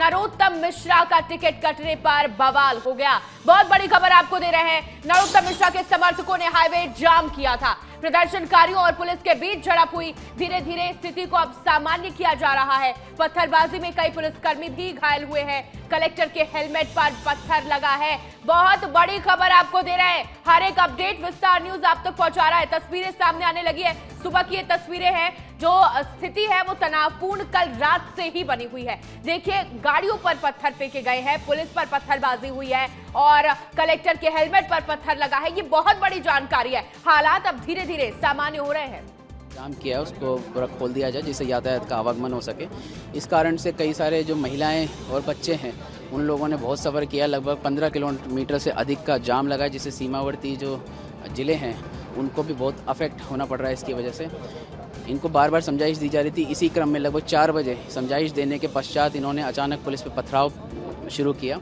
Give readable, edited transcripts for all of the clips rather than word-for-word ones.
नरोत्तम मिश्रा का टिकट कटने पर बवाल हो गया। बहुत बड़ी खबर आपको दे रहे हैं। नरोत्तम मिश्रा के समर्थकों ने हाईवे जाम किया था। प्रदर्शनकारियों और पुलिस के बीच झड़प हुई। धीरे धीरे स्थिति को अब सामान्य किया जा रहा है। पत्थरबाजी में कई पुलिसकर्मी भी घायल हुए हैं। कलेक्टर के हेलमेट पर पत्थर लगा है। बहुत बड़ी खबर आपको दे रहे हैं। हर एक अपडेट विस्तार न्यूज आप तक पहुंचा रहा है। तस्वीरें सामने आने लगी है। सुबह की ये तस्वीरें हैं। जो स्थिति है वो तनावपूर्ण कल रात से ही बनी हुई है। देखिए, गाड़ियों पर पत्थर फेंके गए हैं, पुलिस पर पत्थरबाजी हुई है और कलेक्टर के हेलमेट पर पत्थर लगा है। ये बहुत बड़ी जानकारी है। हालात अब धीरे धीरे सामान्य हो रहे हैं। जाम किया है, उसको पूरा खोल दिया जाए जिससे यातायात का आवागमन हो सके। इस कारण से कई सारे जो महिलाएं और बच्चे हैं उन लोगों ने बहुत सफ़र किया। लगभग 15 किलोमीटर से अधिक का जाम लगा है, जिससे सीमावर्ती जो ज़िले हैं उनको भी बहुत अफेक्ट होना पड़ रहा है। इसकी वजह से इनको बार बार समझाइश दी जा रही थी। इसी क्रम में लगभग 4 बजे समझाइश देने के पश्चात इन्होंने अचानक पुलिस पर पथराव शुरू किया।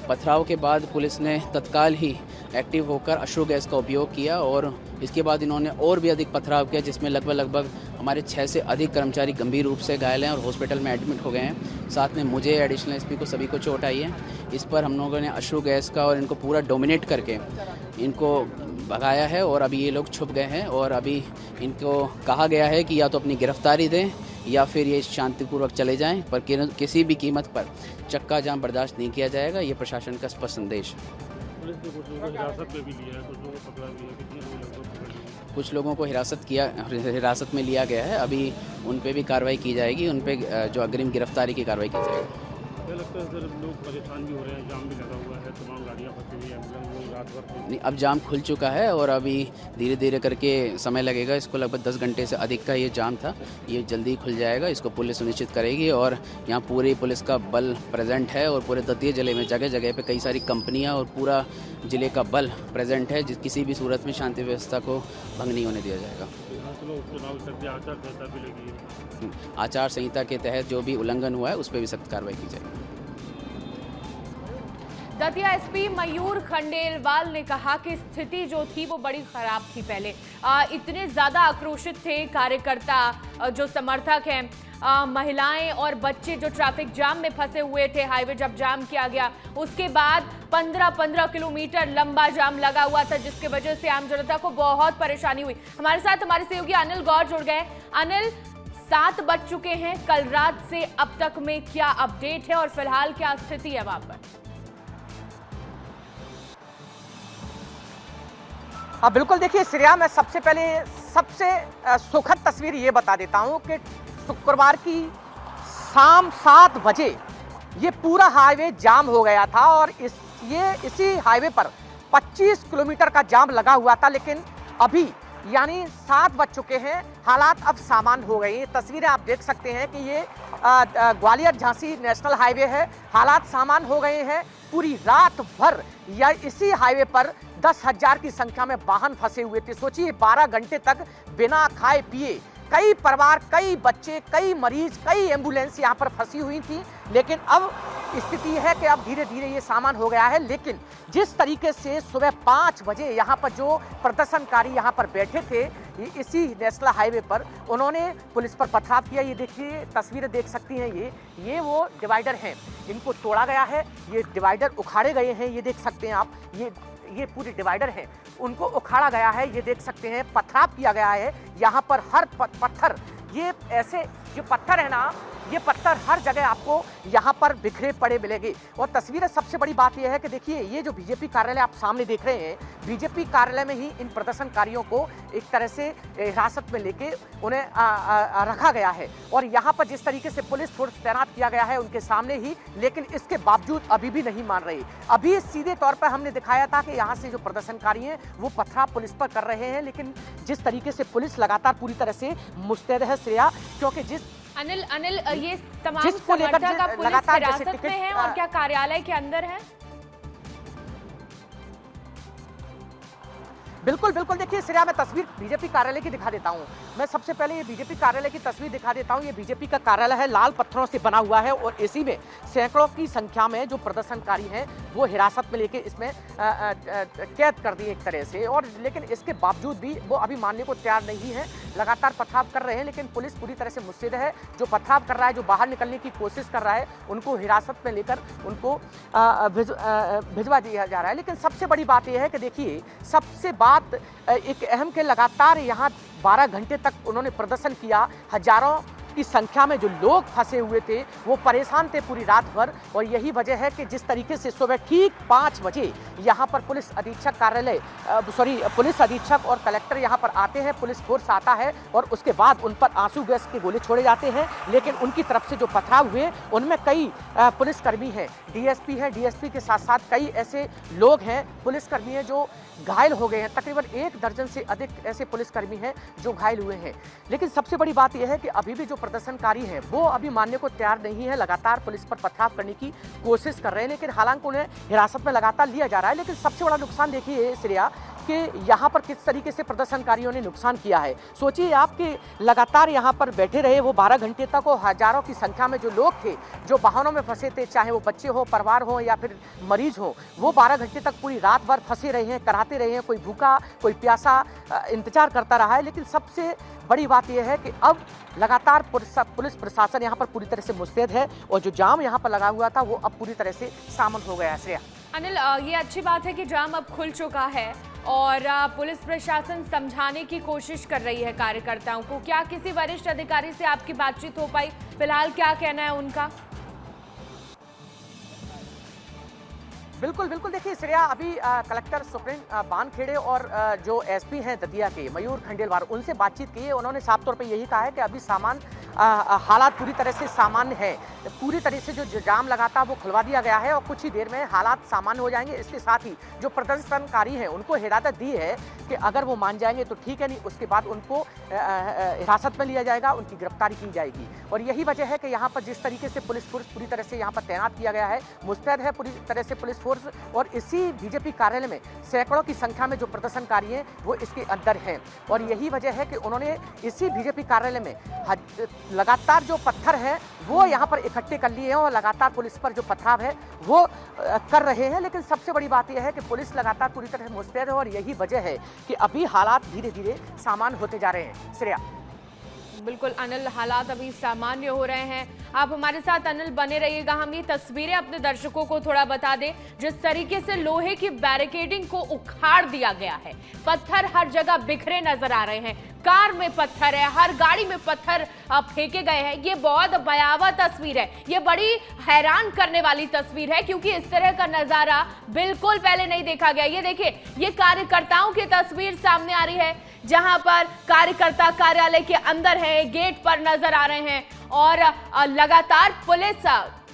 पथराव के बाद पुलिस ने तत्काल ही एक्टिव होकर अश्रु गैस का उपयोग किया और इसके बाद इन्होंने और भी अधिक पथराव किया, जिसमें लगभग हमारे 6 से अधिक कर्मचारी गंभीर रूप से घायल हैं और हॉस्पिटल में एडमिट हो गए हैं। साथ में मुझे, एडिशनल एसपी को, सभी को चोट आई है। इस पर हम लोगों ने अश्रु गैस का और इनको पूरा डोमिनेट करके इनको भगाया है और अभी ये लोग छुप गए हैं और अभी इनको कहा गया है कि या तो अपनी गिरफ्तारी दें या फिर ये शांतिपूर्वक चले जाएं, पर किसी भी कीमत पर चक्का जाम बर्दाश्त नहीं किया जाएगा। ये प्रशासन का स्पष्ट संदेश। पुलिस ने कुछ लोगों को हिरासत में भी लिया है, कुछ लोगों को पकड़ा भी है। कितने लोगों को पकड़ लिया? कुछ लोगों को हिरासत में लिया गया है। अभी उन पे भी कार्रवाई की जाएगी। उन पे जो अग्रिम गिरफ्तारी की कार्रवाई की जाएगी। क्या लगता है सर, लोग परेशान भी हो रहे हैं, जाम भी लगा हुआ है, तमाम गाड़ियाँ फंसी हुई हैं, एम्बुलेंस लोग रात भर नहीं, अब जाम खुल चुका है और अभी धीरे धीरे करके समय लगेगा। इसको लगभग 10 घंटे से अधिक का ये जाम था, ये जल्दी खुल जाएगा। इसको पुलिस सुनिश्चित करेगी और यहाँ पूरी पुलिस का बल प्रेजेंट है और पूरे दतिया जिले में जगह जगह पे कई सारी कंपनियाँ और पूरा जिले का बल प्रेजेंट है। किसी भी सूरत में शांति व्यवस्था को भंग नहीं होने दिया जाएगा। आचार संहिता के तहत जो भी उल्लंघन हुआ है उस पर भी सख्त कार्रवाई की जाएगी। दतिया एसपी मयूर खंडेलवाल ने कहा कि स्थिति जो थी वो बड़ी खराब थी। पहले इतने ज्यादा आक्रोशित थे कार्यकर्ता, जो समर्थक हैं, महिलाएं और बच्चे जो ट्रैफिक जाम में फंसे हुए थे। हाईवे जब जाम किया गया उसके बाद 15 किलोमीटर लंबा जाम लगा हुआ था, जिसकी वजह से आम जनता को बहुत परेशानी हुई। हमारे साथ हमारे सहयोगी अनिल गौर जुड़ गए। अनिल, 7 बज चुके हैं। कल रात से अब तक में क्या अपडेट है और फिलहाल क्या स्थिति है वहां पर? हाँ बिल्कुल, देखिए श्रेया, मैं सबसे पहले सबसे सुखद तस्वीर ये बता देता हूँ कि शुक्रवार की शाम 7 बजे ये पूरा हाईवे जाम हो गया था और इसी हाईवे पर 25 किलोमीटर का जाम लगा हुआ था। लेकिन अभी यानी 7 बज चुके हैं, हालात अब सामान्य हो गई हैं। तस्वीरें आप देख सकते हैं कि ये ग्वालियर झांसी नेशनल हाईवे है। हालात सामान्य हो गए हैं। पूरी रात भर या इसी हाईवे पर 10,000 की संख्या में वाहन फंसे हुए थे। सोचिए, 12 घंटे तक बिना खाए पिए कई परिवार, कई बच्चे, कई मरीज, कई एम्बुलेंस यहाँ पर फंसी हुई थी। लेकिन अब स्थिति है कि अब धीरे धीरे ये सामान हो गया है। लेकिन जिस तरीके से सुबह 5 बजे यहाँ पर जो प्रदर्शनकारी यहाँ पर बैठे थे इसी नेशनल हाईवे पर, उन्होंने पुलिस पर पथराव किया। ये देखिए, तस्वीरें देख सकती हैं। ये वो डिवाइडर हैं, इनको तोड़ा गया है। ये डिवाइडर उखाड़े गए हैं, ये देख सकते हैं आप। ये पूरे डिवाइडर हैं, उनको उखाड़ा गया है। ये देख सकते हैं, पथराव किया गया है। यहाँ पर हर पत्थर, ये ऐसे जो पत्थर है ना, ये पत्थर हर जगह आपको यहाँ पर बिखरे पड़े मिलेंगे। और तस्वीरें, सबसे बड़ी बात यह है कि देखिए, ये जो बीजेपी कार्यालय आप सामने देख रहे हैं, बीजेपी कार्यालय में ही इन प्रदर्शनकारियों को एक तरह से हिरासत में लेके उन्हें रखा गया है। और यहाँ पर जिस तरीके से पुलिस फोर्स तैनात किया गया है उनके सामने ही, लेकिन इसके बावजूद अभी भी नहीं मान रहे। अभी सीधे तौर पर हमने दिखाया था कि यहाँ से जो प्रदर्शनकारी हैं वो पथराव पुलिस पर कर रहे हैं। लेकिन जिस तरीके से पुलिस लगातार पूरी तरह से मुस्तैद है श्रेया, क्योंकि अनिल, ये तमाम समर्थक अब पुलिस हिरासत में हैं और क्या कार्यालय के अंदर है? बिल्कुल बिल्कुल, देखिए श्रेया, मैं तस्वीर बीजेपी कार्यालय की दिखा देता हूँ। मैं सबसे पहले ये बीजेपी कार्यालय की तस्वीर दिखा देता हूँ। ये बीजेपी का कार्यालय है, लाल पत्थरों से बना हुआ है और इसी में सैकड़ों की संख्या में जो प्रदर्शनकारी हैं वो हिरासत में लेके इसमें कैद कर दिए एक तरह से। और लेकिन इसके बावजूद भी वो अभी मानने को तैयार नहीं है, लगातार पथराव कर रहे हैं। लेकिन पुलिस पूरी तरह से मुस्तैद है। जो पथराव कर रहा है, जो बाहर निकलने की कोशिश कर रहा है, उनको हिरासत में लेकर उनको भिजवा दिया जा रहा है। लेकिन सबसे बड़ी बात यह है कि देखिए, सबसे बात एक अहम के लगातार यहाँ 12 घंटे तक उन्होंने प्रदर्शन किया। हजारों की संख्या में जो लोग फंसे हुए थे वो परेशान थे पूरी रात भर। और यही वजह है कि जिस तरीके से सुबह ठीक 5 बजे यहाँ पर पुलिस अधीक्षक कार्यालय पुलिस अधीक्षक और कलेक्टर यहाँ पर आते हैं, पुलिस फोर्स आता है और उसके बाद उन पर आंसू गैस के गोले छोड़े जाते हैं। लेकिन उनकी तरफ से जो पथराव हुए उनमें कई पुलिसकर्मी हैं, डीएसपी हैं, डीएसपी के साथ साथ कई ऐसे लोग हैं, पुलिसकर्मी हैं जो घायल हो गए हैं। तकरीबन 1 दर्जन से अधिक ऐसे पुलिसकर्मी हैं जो घायल हुए हैं। लेकिन सबसे बड़ी बात यह है कि अभी भी जो प्रदर्शनकारी हैं वो अभी मानने को तैयार नहीं है, लगातार पुलिस पर पथराव करने की कोशिश कर रहे हैं। लेकिन हालांकि उन्हें हिरासत में लगातार लिया जा रहा है। लेकिन सबसे बड़ा नुकसान देखिए श्रेया कि यहाँ पर किस तरीके से प्रदर्शनकारियों ने नुकसान किया है। सोचिए आप कि लगातार यहाँ पर बैठे रहे वो 12 घंटे तक, और हजारों की संख्या में जो लोग थे जो वाहनों में फंसे थे, चाहे वो बच्चे हो, परिवार हो या फिर मरीज हो, वो 12 घंटे तक पूरी रात भर फंसे रहे हैं, कराते रहे हैं। कोई भूखा, कोई प्यासा इंतजार करता रहा है। लेकिन सबसे बड़ी बात यह है कि अब लगातार पुलिस प्रशासन यहाँ पर पूरी तरह से मुस्तैद है और जो जाम यहाँ पर लगा हुआ था वो अब पूरी तरह से सामन हो गया है। श्रेया, अनिल, ये अच्छी बात है कि जाम अब खुल चुका है और पुलिस प्रशासन समझाने की कोशिश कर रही है कार्यकर्ताओं को। क्या किसी वरिष्ठ अधिकारी से आपकी बातचीत हो पाई? फिलहाल क्या कहना है उनका? बिल्कुल बिल्कुल, देखिए श्रेया, अभी कलेक्टर सुप्रीम बानखेड़े और जो एसपी हैं दतिया के मयूर खंडेलवाल, उनसे बातचीत की है। उन्होंने साफ तौर पे यही कहा है कि अभी हालात पूरी तरह से सामान्य है। पूरी तरह से जो जाम लगा था वो खुलवा दिया गया है और कुछ ही देर में हालात सामान्य हो जाएंगे। इसके साथ ही जो प्रदर्शनकारी हैं उनको हिदायत दी है कि अगर वो मान जाएंगे तो ठीक है, नहीं उसके बाद उनको हिरासत में लिया जाएगा, उनकी गिरफ्तारी की जाएगी। और यही वजह है कि यहाँ पर जिस तरीके से पुलिस फोर्स पूरी तरह से यहाँ पर तैनात किया गया है, मुस्तैद है पूरी तरह से पुलिस फोर्स। और इसी बीजेपी कार्यालय में सैकड़ों की संख्या में जो प्रदर्शनकारी हैं वो इसके अंदर हैं। और यही वजह है कि उन्होंने इसी बीजेपी कार्यालय में लगातार जो पत्थर हैं वो यहाँ पर इकट्ठे कर लिए हैं और लगातार पुलिस पर जो पथराव है वो कर रहे हैं। लेकिन सबसे बड़ी बात यह है कि पुलिस लगातार पूरी तरह से मुस्तैद है और यही वजह है कि अभी हालात धीरे धीरे सामान्य होते जा रहे हैं। श्रेया, बिल्कुल अनिल, हालात अभी सामान्य हो रहे हैं। आप हमारे साथ अनिल बने रहिएगा। हम ये तस्वीरें अपने दर्शकों को थोड़ा बता दें। जिस तरीके से लोहे की बैरिकेडिंग को उखाड़ दिया गया है, पत्थर हर जगह बिखरे नजर आ रहे हैं, कार में पत्थर है, हर गाड़ी में पत्थर फेंके गए हैं। ये बहुत भयावह तस्वीर है, ये बड़ी हैरान करने वाली तस्वीर है क्योंकि इस तरह का नजारा बिल्कुल पहले नहीं देखा गया। ये देखिए, ये कार्यकर्ताओं की तस्वीर सामने आ रही है जहां पर कार्यकर्ता कार्यालय के अंदर है, गेट पर नजर आ रहे हैं और लगातार पुलिस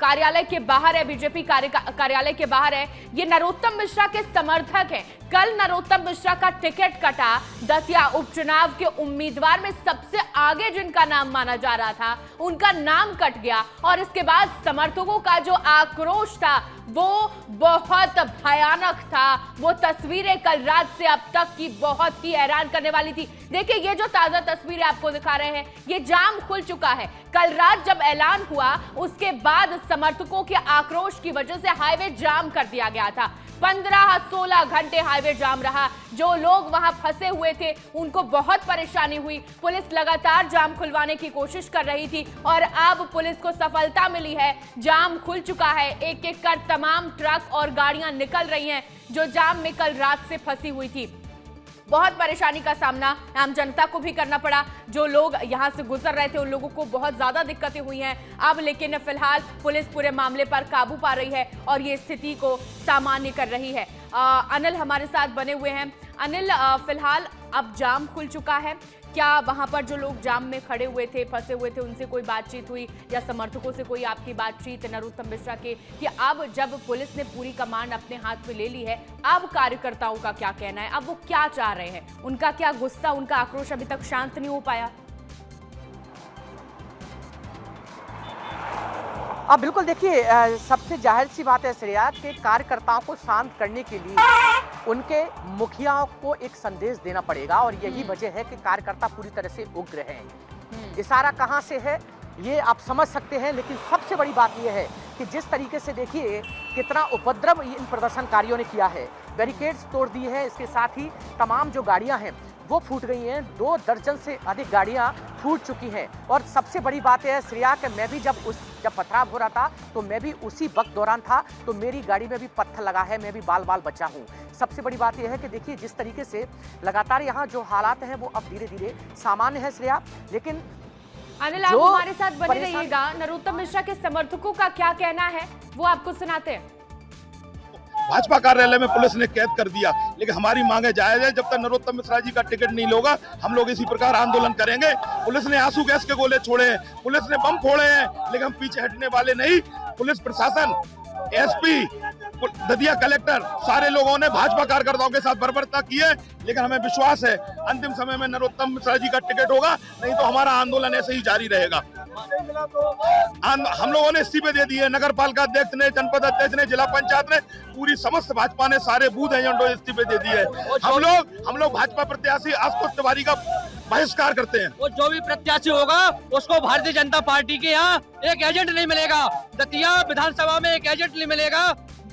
कार्यालय के बाहर है, बीजेपी कार्यालय के बाहर है। ये नरोत्तम मिश्रा के समर्थक हैं। कल नरोत्तम मिश्रा का टिकट कटा। दतिया उपचुनाव के उम्मीदवार में सबसे आगे जिनका नाम माना जा रहा था उनका नाम कट गया और इसके बाद समर्थकों का जो आक्रोश था वो बहुत भयानक था। वो तस्वीरें कल रात से अब तक की बहुत ही हैरान करने वाली थी। देखिए, ये जो ताजा तस्वीरें आपको दिखा रहे हैं, ये जाम खुल चुका है। कल रात जब ऐलान हुआ उसके बाद समर्थकों के आक्रोश की वजह से हाईवे जाम कर दिया गया था। 15-16 घंटे हाईवे जाम रहा। जो लोग वहां फंसे हुए थे उनको बहुत परेशानी हुई। पुलिस लगातार जाम खुलवाने की कोशिश कर रही थी और अब पुलिस को सफलता मिली है। जाम खुल चुका है। एक एक कर तमाम ट्रक और गाड़ियां निकल रही हैं जो जाम में कल रात से फंसी हुई थी। बहुत परेशानी का सामना आम जनता को भी करना पड़ा। जो लोग यहां से गुजर रहे थे उन लोगों को बहुत ज्यादा दिक्कतें हुई हैं। अब लेकिन फिलहाल पुलिस पूरे मामले पर काबू पा रही है और ये स्थिति को सामान्य कर रही है। अनिल हमारे साथ बने हुए हैं। अनिल, फिलहाल अब जाम खुल चुका है, क्या वहां पर जो लोग जाम में खड़े हुए थे, फंसे हुए थे, उनसे कोई बातचीत हुई या समर्थकों से कोई आपकी बातचीत नरोत्तम मिश्रा के, कि अब जब पुलिस ने पूरी कमान अपने हाथ में ले ली है अब कार्यकर्ताओं का क्या कहना है, अब वो क्या चाह रहे हैं, उनका क्या गुस्सा, उनका आक्रोश अभी तक शांत नहीं हो पाया? अब बिल्कुल देखिए, सबसे जाहिर सी बात है श्रेया कि कार्यकर्ताओं को शांत करने के लिए उनके मुखियाओं को एक संदेश देना पड़ेगा और यही वजह है कि कार्यकर्ता पूरी तरह से उग्र हैं। इशारा कहां से है ये आप समझ सकते हैं, लेकिन सबसे बड़ी बात यह है कि जिस तरीके से देखिए कितना उपद्रव इन प्रदर्शनकारियों ने किया है, बैरिकेड्स तोड़ दिए हैं, इसके साथ ही तमाम जो गाड़ियां हैं वो फूट गई हैं। 2 दर्जन से अधिक गाड़ियां फूट चुकी हैं। और सबसे बड़ी बात यह है श्रेया कि मैं भी जब पथराव हो रहा था तो मैं भी उसी वक्त दौरान था, तो मेरी गाड़ी में भी पत्थर लगा है, मैं भी बाल बाल बचा हूँ। सबसे बड़ी बात यह है कि देखिए जिस तरीके से लगातार यहाँ जो हालात हैं वो अब धीरे धीरे सामान्य है श्रेया, लेकिन अनिल आप हमारे साथ बने रहिएगा। नरोत्तम मिश्रा के समर्थकों का क्या कहना है वो आपको सुनाते हैं। भाजपा कार्यालय में पुलिस ने कैद कर दिया, लेकिन हमारी मांगे जायज है। जब तक नरोत्तम मिश्रा जी का टिकट नहीं होगा हम लोग इसी प्रकार आंदोलन करेंगे। पुलिस ने आंसू गैस के गोले छोड़े हैं, पुलिस ने बम फोड़े हैं, लेकिन हम पीछे हटने वाले नहीं। पुलिस प्रशासन, एसपी, दतिया कलेक्टर, सारे लोगों ने भाजपा कार्यकर्ताओं के साथ बर्बरता की है, लेकिन हमें विश्वास है अंतिम समय में नरोत्तम मिश्रा जी का टिकट होगा, नहीं तो हमारा आंदोलन ऐसे ही जारी रहेगा। हम लोगों ने इस्तीफे दे दिए, नगर पालिका अध्यक्ष ने, जनपद अध्यक्ष ने, जिला पंचायत ने, पूरी समस्त भाजपा ने सारे बूथ एजेंटों इस्तीफे दे दिए। हम लोग भाजपा प्रत्याशी आशुतोष तिवारी का बहिष्कार करते हैं। वो जो भी प्रत्याशी होगा उसको भारतीय जनता पार्टी के यहाँ एक एजेंट नहीं मिलेगा, दतिया विधानसभा में एक एजेंट नहीं मिलेगा।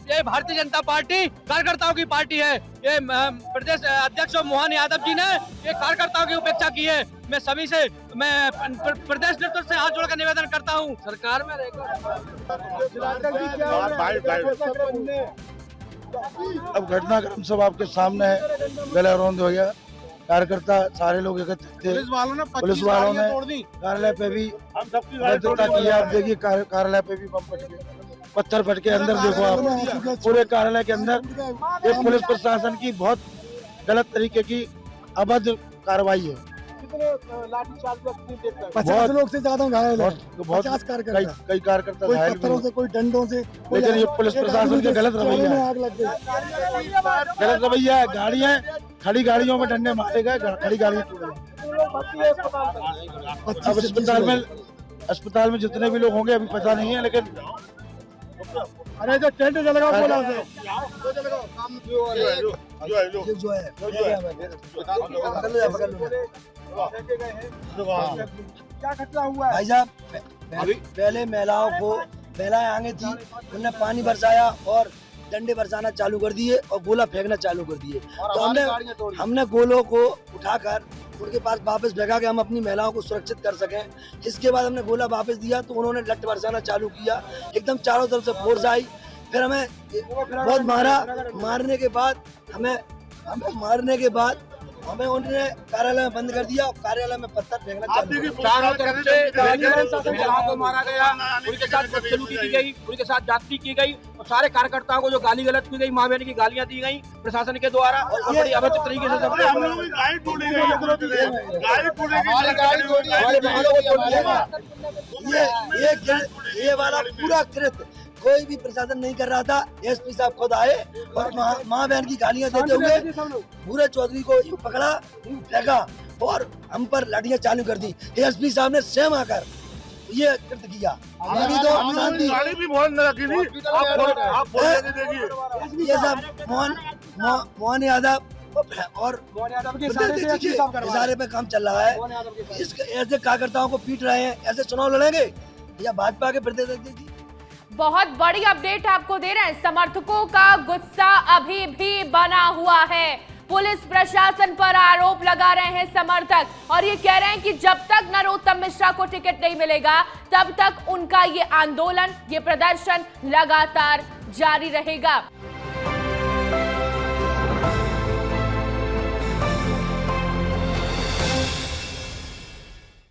ये भारतीय जनता पार्टी कार्यकर्ताओं की पार्टी है। ये प्रदेश अध्यक्ष मोहन यादव जी ने ये कार्यकर्ताओं की उपेक्षा की है। मैं सभी से, मैं प्रदेश नेतृत्व से हाथ जोड़कर निवेदन करता हूँ, सरकार में अब घटनाक्रम सब आपके सामने है। गला रौंद हो गया, कार्यकर्ता सारे लोग एकत्रित थे। पुलिस वालों ने कार्यालय पे भी एकत्रितता किया। आप देखिए कार्यालय पे भी बम फट गए, पत्थर फट के अंदर देखो आप, पूरे कार्यालय के अंदर ये पुलिस प्रशासन की बहुत गलत तरीके की अभद्र कार्रवाई है। 50 लोग से ज्यादा घायल है, बहुत कई कार्यकर्ता घायल पत्थरों से, कोई डंडों से, लेकिन ये पुलिस प्रशासन के गलत रवैया है। आग लग गई, गलत रवैया है। गाड़ियां, खड़ी गाड़ियों में डंडे मारे गए, खड़ी गाड़ियां टूट गई। अब अस्पताल में जितने भी लोग होंगे अभी पता नहीं है, लेकिन अरे जो टेंट जलेगा बोला उसे क्या घटना हुआ है भाई साहब? पहले महिलाएं आगे थी, उन्होंने पानी बरसाया और डंडे बरसाना चालू कर दिए और गोला फेंकना चालू कर दिए। तो हमने गोलों को उठाकर उनके पास वापस फेंका कि हम अपनी महिलाओं को सुरक्षित कर सकें। इसके बाद हमने गोला वापस दिया तो उन्होंने लठ बरसाना चालू किया। एकदम चारों तरफ से फोर्स आई, फिर हमें बहुत मारा। मारने के बाद हमें उन्होंने कार्यालय में बंद कर दिया और कार्यालय में पत्थर फेंकना चालू किया। चारों तरफ से महिलाओं को मारा गया, उनके साथ बदसलूकी की गई, उनके साथ जाति की गई और सारे कार्यकर्ताओं को जो गाली गलौज की गई, माँ बहन की गालियां दी गई प्रशासन के द्वारा और बड़ी अभद्र तरीके से ये वाला पूरा कृत्य कोई भी प्रशासन नहीं कर रहा था। एसपी साहब खुद आए और माँ बहन की गालियां देते हुए भूरे चौधरी को यूं पकड़ा, फेंका और हम पर लाठियां चालू कर दी। एसपी साहब ने स्वयं आकर ये कृत्य किया। अभी तो शांति ये सब मोहन यादव और इशारे पे काम चल रहा है। ऐसे कार्यकर्ताओं को पीट रहे हैं, ऐसे चुनाव लड़ेंगे या भाजपा के प्रदेश अध्यक्ष जी? बहुत बड़ी अपडेट आपको दे रहे हैं। समर्थकों का गुस्सा अभी भी बना हुआ है। पुलिस प्रशासन पर आरोप लगा रहे हैं समर्थक और ये कह रहे हैं कि जब तक नरोत्तम मिश्रा को टिकट नहीं मिलेगा तब तक उनका ये आंदोलन, ये प्रदर्शन लगातार जारी रहेगा।